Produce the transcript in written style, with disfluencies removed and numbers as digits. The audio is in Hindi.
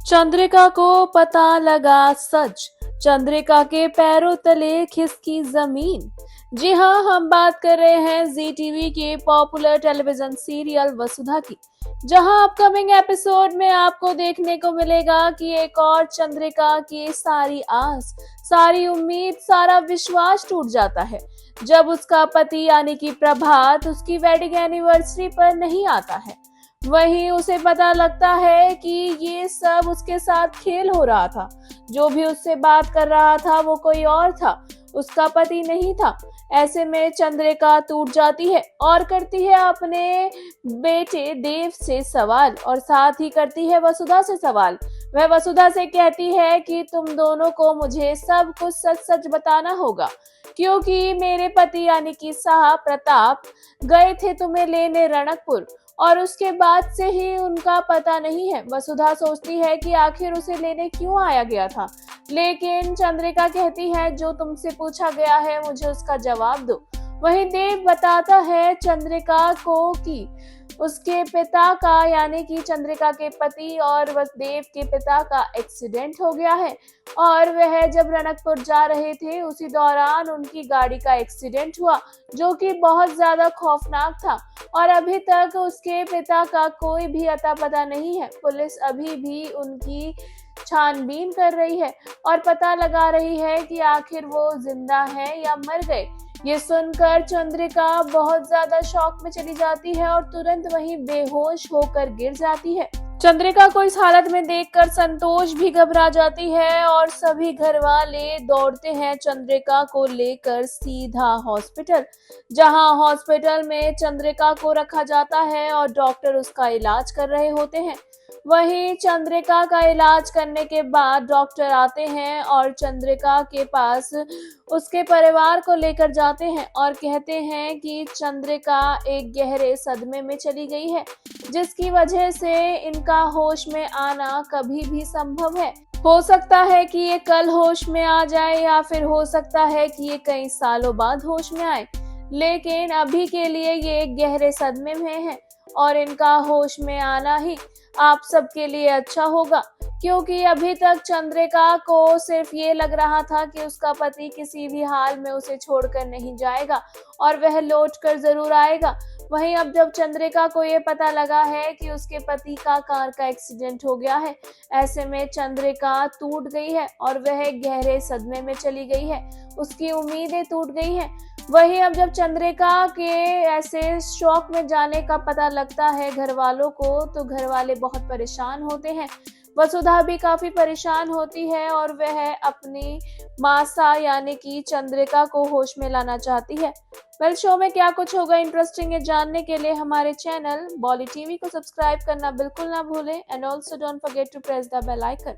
चंद्रिका को पता लगा सच। चंद्रिका के पैरों तले खिसकी जमीन। जी हाँ, हम बात कर रहे हैं जी टीवी के पॉपुलर टेलीविजन सीरियल वसुधा की, जहां अपकमिंग एपिसोड में आपको देखने को मिलेगा कि एक और चंद्रिका की सारी आस, सारी उम्मीद, सारा विश्वास टूट जाता है जब उसका पति यानी कि प्रभात उसकी वेडिंग एनिवर्सरी पर नहीं आता है। वहीं उसे पता लगता है कि ये सब उसके साथ खेल हो रहा था। जो भी उससे बात कर रहा था वो कोई और था, उसका पति नहीं था। ऐसे में चंद्रिका टूट जाती है और करती है अपने बेटे देव से सवाल, और साथ ही करती है वसुधा से सवाल। वह वसुधा से कहती है कि तुम दोनों को मुझे सब कुछ सच सच बताना होगा, क्योंकि मेरे पति यानी कि साहब प्रताप गए थे तुम्हें लेने रणकपुर, और उसके बाद से ही उनका पता नहीं है। वसुधा सोचती है कि आखिर उसे लेने क्यों आया गया था, लेकिन चंद्रिका कहती है जो तुमसे पूछा गया है मुझे उसका जवाब दो। वहीं देव बताता है चंद्रिका को कि उसके पिता का यानी कि चंद्रिका के पति और देव के पिता का एक्सीडेंट हो गया है, और वह जब रणकपुर जा रहे थे उसी दौरान उनकी गाड़ी का एक्सीडेंट हुआ, जो कि बहुत ज्यादा खौफनाक था। और अभी तक उसके पिता का कोई भी अता पता नहीं है। पुलिस अभी भी उनकी छानबीन कर रही है और पता लगा रही है कि आखिर वो जिंदा है या मर गए। ये सुनकर चंद्रिका बहुत ज्यादा शॉक में चली जाती है और तुरंत वहीं बेहोश होकर गिर जाती है। चंद्रिका को इस हालत में देखकर संतोष भी घबरा जाती है और सभी घर वाले दौड़ते हैं चंद्रिका को लेकर सीधा हॉस्पिटल, जहां हॉस्पिटल में चंद्रिका को रखा जाता है और डॉक्टर उसका इलाज कर रहे होते हैं। वहीं चंद्रिका का इलाज करने के बाद डॉक्टर आते हैं और चंद्रिका के पास उसके परिवार को लेकर जाते हैं और कहते हैं कि चंद्रिका एक गहरे सदमे में चली गई है, जिसकी वजह से इनका होश में आना कभी भी संभव है। हो सकता है कि ये कल होश में आ जाए या फिर हो सकता है कि ये कई सालों बाद होश में आए, लेकिन अभी के लिए ये एक गहरे सदमे में है और इनका होश में आना ही आप सबके लिए अच्छा होगा, क्योंकि अभी तक चंद्रिका को सिर्फ ये लग रहा था कि उसका पति किसी भी हाल में उसे छोड़कर नहीं जाएगा और वह लौट कर जरूर आएगा। वहीं अब जब चंद्रिका को ये पता लगा है कि उसके पति का कार का एक्सीडेंट हो गया है, ऐसे में चंद्रिका टूट गई है और वह गहरे सदमे में चली गई है, उसकी उम्मीदें टूट गई हैं। वहीं अब जब चंद्रिका के ऐसे शॉक में जाने का पता लगता है घर वालों को, तो घर वाले बहुत परेशान होते हैं। वसुधा भी काफी परेशान होती है और वह अपनी मासा यानी कि चंद्रिका को होश में लाना चाहती है। वेल, शो में क्या कुछ होगा इंटरेस्टिंग है जानने के लिए हमारे चैनल बॉली टीवी को सब्सक्राइब करना बिल्कुल ना भूलें, and also don't forget to press the bell icon.